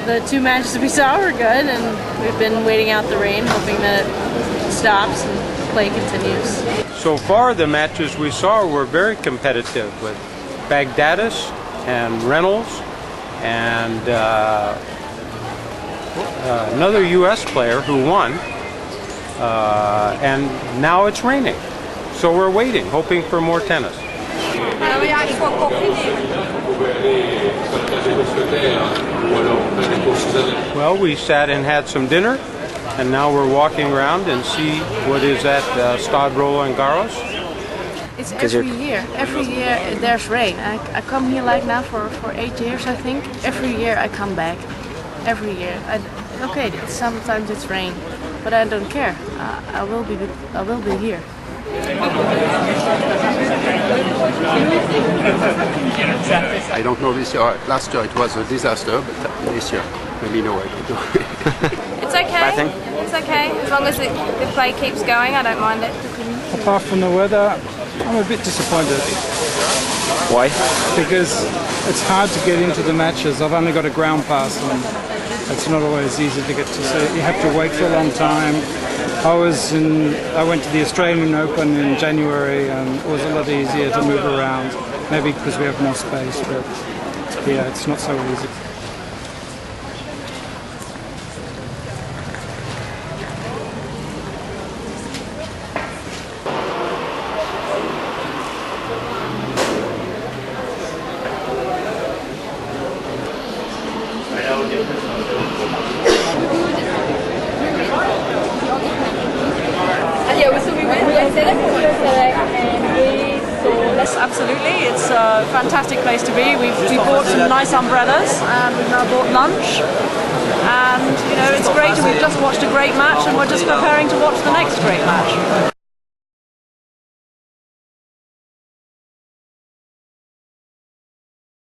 The two matches we saw were good, and we've been waiting out the rain, hoping that it stops and play continues. So far, the matches we saw were very competitive with Baghdadis and Reynolds and another U.S. player who won. And now it's raining. So we're waiting, hoping for more tennis. Well, we sat and had some dinner, and now we're walking around and see what is at Stade Roland-Garros. It's every year. Every year there's rain. I come here like now for 8 years, I think. Every year I come back. Every year. Okay, sometimes it's rain, but I don't care. I will be here. I don't know this year. Last year it was a disaster, but this year maybe no, I don't know. It's okay. It's okay. As long as the play keeps going, I don't mind it. Apart from the weather, I'm a bit disappointed. Why? Because it's hard to get into the matches. I've only got a ground pass, and it's not always easy to get to see. You have to wait for a long time. I went to the Australian Open in January, and it was a lot easier to move around. Maybe because we have more space, but yeah, it's not so easy. Yes, absolutely. It's a fantastic place to be. We bought some nice umbrellas, and we've now bought lunch. And, you know, it's great. We've just watched a great match, and we're just preparing to watch the next great match.